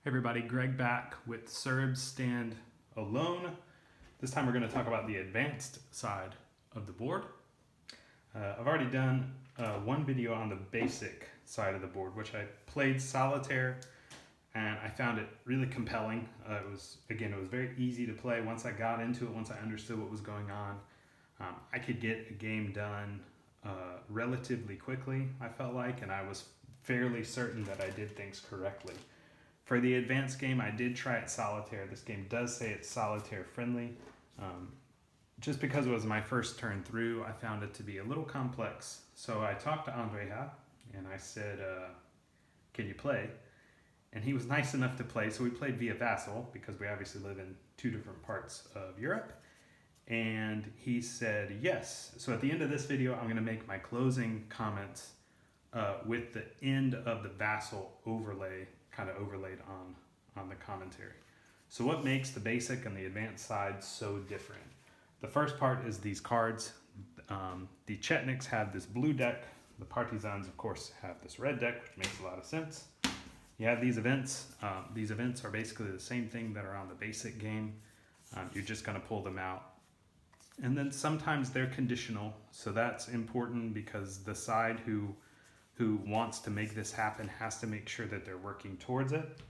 Hey everybody, Greg back with Serbs Stand Alone. This time we're going to talk about the advanced side of the board. I've already done one video on the basic side of the board, which I played solitaire, and I found it really compelling. It was very easy to play. Once I got into it, once I understood what was going on, I could get a game done relatively quickly, I felt like, and I was fairly certain that I did things correctly. For the advanced game, I did try it solitaire. This game does say it's solitaire friendly. Just because it was my first turn through, I found it to be a little complex. So I talked to Andreja and I said, can you play? And he was nice enough to play. So we played via Vassal because we obviously live in two different parts of Europe. And he said yes. So at the end of this video, I'm going to make my closing comments with the end of the Vassal overlay kind of overlaid on the commentary. So what makes the basic and the advanced side so different? The first part is these cards. The Chetniks have this blue deck. The Partisans, of course, have this red deck, which makes a lot of sense. You have these events. These events are basically the same thing that are on the basic game. You're just going to pull them out. And then sometimes they're conditional, so that's important because the side who wants to make this happen has to make sure that they're working towards it.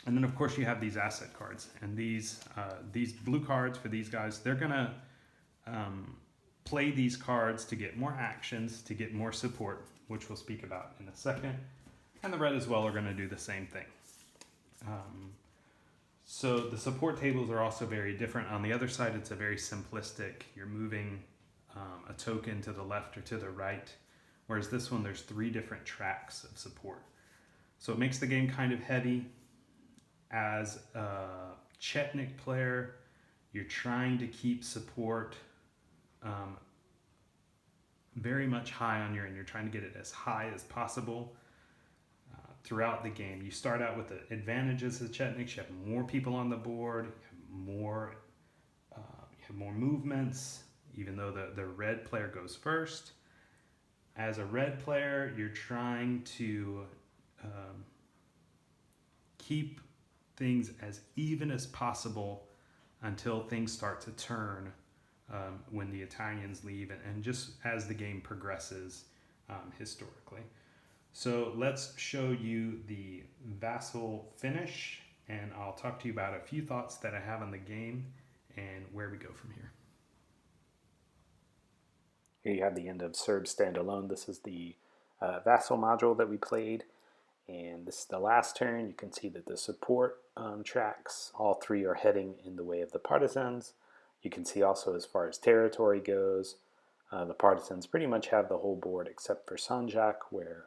And then of course you have these asset cards, and these blue cards for these guys, they're gonna play these cards to get more actions, to get more support, which we'll speak about in a second. And the red as well are gonna do the same thing. So the support tables are also very different. On the other side, it's a very simplistic. You're moving a token to the left or to the right. Whereas this one, there's 3 different tracks of support. So it makes the game kind of heavy. As a Chetnik player, you're trying to keep support very much high on your end. You're trying to get it as high as possible throughout the game. You start out with the advantages of the Chetniks. You have more people on the board, you have more movements, even though the red player goes first. As a red player, you're trying to keep things as even as possible until things start to turn when the Italians leave and just as the game progresses historically. So let's show you the Vassal finish, and I'll talk to you about a few thoughts that I have on the game and where we go from here. Here you have the end of Serbs Stand Alone. This is the Vassal module that we played, and this is the last turn. You can see that the support tracks, all 3 are heading in the way of the Partisans. You can see also as far as territory goes, the Partisans pretty much have the whole board except for Sanjak, where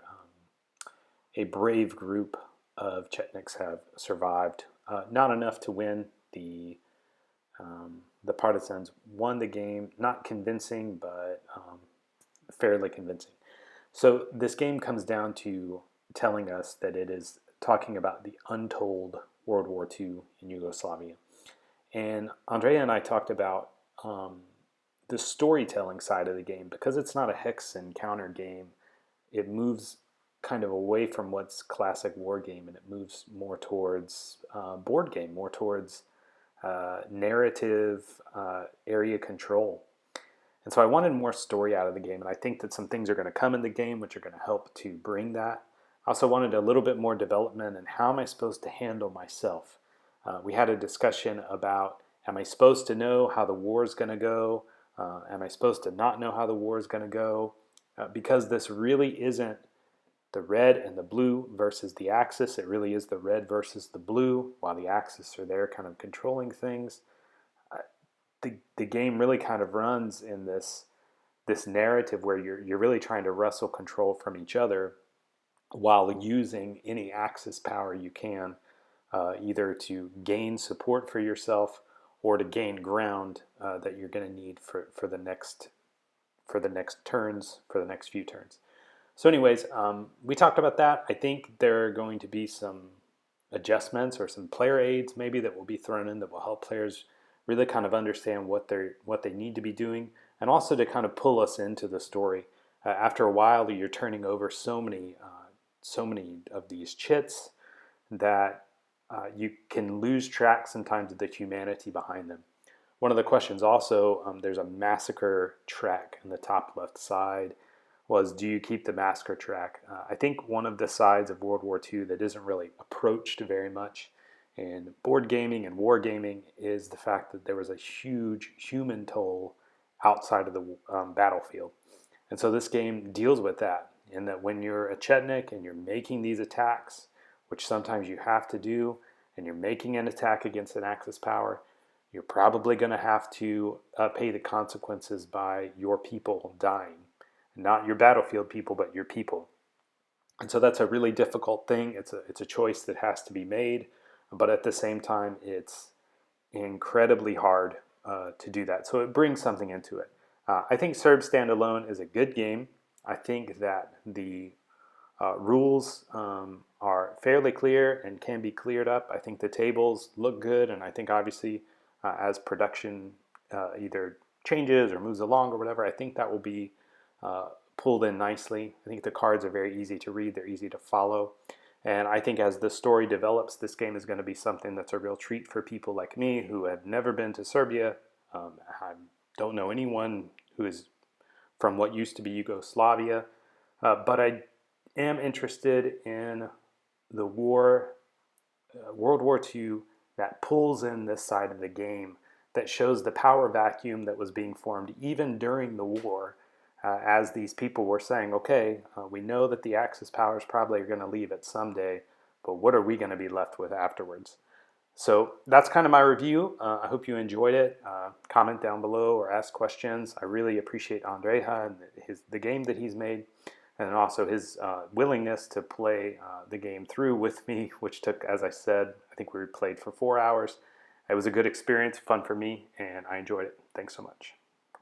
a brave group of Chetniks have survived. Not enough to win. The Partisans won the game, not convincing, but fairly convincing. So this game comes down to telling us that it is talking about the untold World War II in Yugoslavia. And Andrea and I talked about the storytelling side of the game. Because it's not a hex and counter game, it moves kind of away from what's classic war game, and it moves more towards board game, more towards narrative, area control. And so I wanted more story out of the game, and I think that some things are going to come in the game which are going to help to bring that. I also wanted a little bit more development in how am I supposed to handle myself. We had a discussion about, am I supposed to know how the war is going to go? Am I supposed to not know how the war is going to go? Because this really isn't the red and the blue versus the Axis. It really is the red versus the blue, while the Axis are there kind of controlling things. The game really kind of runs in this narrative where you're really trying to wrestle control from each other while using any Axis power you can, either to gain support for yourself or to gain ground that you're going to need for the next turns, for the next few turns. So anyways, we talked about that. I think there are going to be some adjustments or some player aids maybe that will be thrown in that will help players really kind of understand what they need to be doing, and also to kind of pull us into the story. After a while, you're turning over so many of these chits that you can lose track sometimes of the humanity behind them. One of the questions also, there's a massacre track in the top left side, was do you keep the massacre track? I think one of the sides of World War II that isn't really approached very much in board gaming and war gaming is the fact that there was a huge human toll outside of the battlefield. And so this game deals with that, in that when you're a Chetnik and you're making these attacks, which sometimes you have to do, and you're making an attack against an Axis power, you're probably going to have to pay the consequences by your people dying. Not your battlefield people, but your people. And so that's a really difficult thing. It's a choice that has to be made, but at the same time, it's incredibly hard to do that. So it brings something into it. I think Serbs Stand Alone is a good game. I think that the rules are fairly clear and can be cleared up. I think the tables look good, and I think obviously as production either changes or moves along or whatever, I think that will be pulled in nicely. I think the cards are very easy to read. They're easy to follow. And I think as the story develops, this game is going to be something that's a real treat for people like me who have never been to Serbia. I don't know anyone who is from what used to be Yugoslavia, but I am interested in the war, World War II, that pulls in this side of the game, that shows the power vacuum that was being formed even during the war, as these people were saying, okay, we know that the Axis powers probably are going to leave it someday, but what are we going to be left with afterwards? So that's kind of my review. I hope you enjoyed it. Comment down below or ask questions. I really appreciate Andreja and the game that he's made, and also his willingness to play the game through with me, which took, as I said, I think we played for 4 hours. It was a good experience, fun for me, and I enjoyed it. Thanks so much.